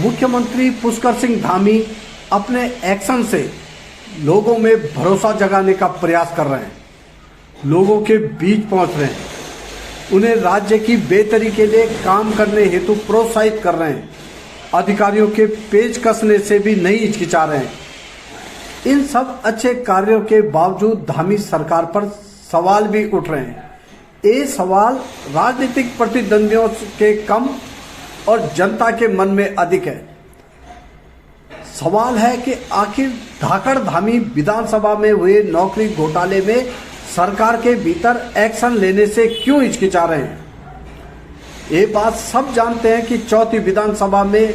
मुख्यमंत्री पुष्कर सिंह धामी अपने एक्शन से लोगों में भरोसा जगाने का प्रयास कर रहे हैं, लोगों के बीच पहुंच रहे हैं, उन्हें राज्य की बेहतरी के लिए काम करने हेतु प्रोत्साहित कर रहे हैं, अधिकारियों के पेच कसने से भी नहीं हिचकिचा रहे हैं। इन सब अच्छे कार्यों के बावजूद धामी सरकार पर सवाल भी उठ रहे हैं। ये सवाल राजनीतिक प्रतिद्वंदियों के कम और जनता के मन में अधिक है। सवाल है कि आखिर धाकड़ धामी विधानसभा में हुए नौकरी घोटाले में सरकार के भीतर एक्शन लेने से क्यों हिचकिचा रहे हैं। ये बात सब जानते हैं कि चौथी विधानसभा में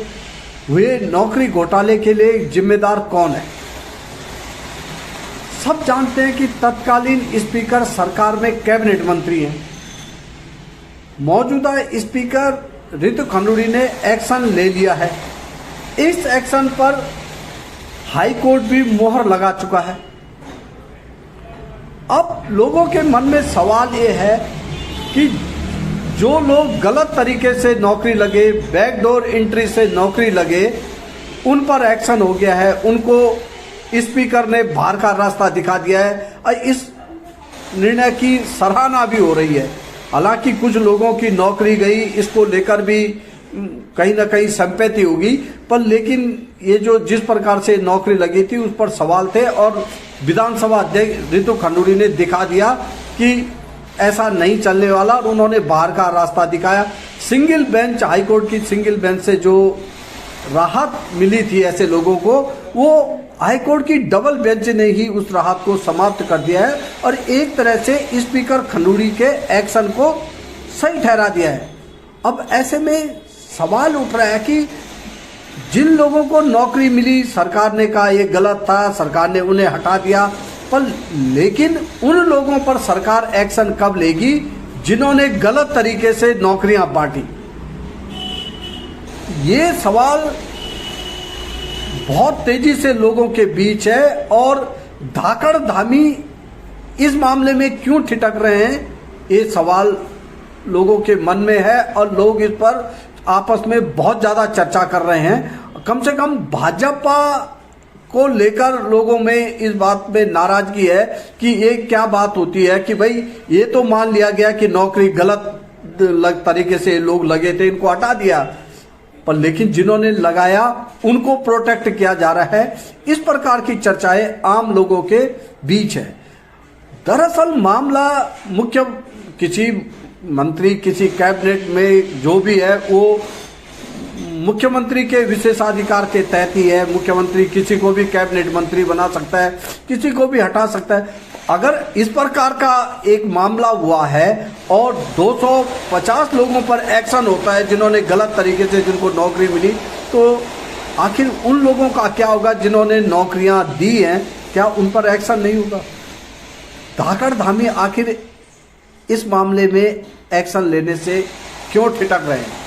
हुए नौकरी घोटाले के लिए जिम्मेदार कौन है। सब जानते हैं कि तत्कालीन स्पीकर सरकार में कैबिनेट मंत्री हैं। मौजूदा स्पीकर रितु खंडूड़ी ने एक्शन ले लिया है। इस एक्शन पर हाई कोर्ट भी मोहर लगा चुका है। अब लोगों के मन में सवाल ये है कि जो लोग गलत तरीके से नौकरी लगे, बैकडोर एंट्री से नौकरी लगे, उन पर एक्शन हो गया है। उनको स्पीकर ने बाहर का रास्ता दिखा दिया है और इस निर्णय की सराहना भी हो रही है। हालांकि कुछ लोगों की नौकरी गई, इसको लेकर भी कहीं ना कहीं संपत्ति होगी, पर लेकिन ये जो जिस प्रकार से नौकरी लगी थी उस पर सवाल थे और विधानसभा अध्यक्ष रितु खंडूड़ी ने दिखा दिया कि ऐसा नहीं चलने वाला और उन्होंने बाहर का रास्ता दिखाया। सिंगल बेंच, हाईकोर्ट की सिंगल बेंच से जो राहत मिली थी ऐसे लोगों को, वो हाईकोर्ट की डबल बेंच ने ही उस राहत को समाप्त कर दिया है और एक तरह से स्पीकर खंडूड़ी के एक्शन को सही ठहरा दिया है। अब ऐसे में सवाल उठ रहा है कि जिन लोगों को नौकरी मिली, सरकार ने कहा ये गलत था, सरकार ने उन्हें हटा दिया, पर लेकिन उन लोगों पर सरकार एक्शन कब लेगी जिन्होंने गलत तरीके से नौकरियां बांटी। ये सवाल बहुत तेजी से लोगों के बीच है और धाकड़ धामी इस मामले में क्यों ठिठक रहे हैं, ये सवाल लोगों के मन में है और लोग इस पर आपस में बहुत ज़्यादा चर्चा कर रहे हैं। कम से कम भाजपा को लेकर लोगों में इस बात में नाराजगी है कि ये क्या बात होती है कि भाई ये तो मान लिया गया कि नौकरी गलत तरीके से लोग लगे थे, इनको हटा दिया, पर लेकिन जिन्होंने लगाया उनको प्रोटेक्ट किया जा रहा है। इस प्रकार की चर्चाएं आम लोगों के बीच है। दरअसल मामला किसी मंत्री, किसी कैबिनेट में जो भी है वो मुख्यमंत्री के विशेषाधिकार के तहत ही है। मुख्यमंत्री किसी को भी कैबिनेट मंत्री बना सकता है, किसी को भी हटा सकता है। अगर इस प्रकार का एक मामला हुआ है और 250 लोगों पर एक्शन होता है जिन्होंने गलत तरीके से जिनको नौकरी मिली, तो आखिर उन लोगों का क्या होगा जिन्होंने नौकरियां दी हैं, क्या उन पर एक्शन नहीं होगा? धाकड़ धामी आखिर इस मामले में एक्शन लेने से क्यों ठिठक रहे हैं?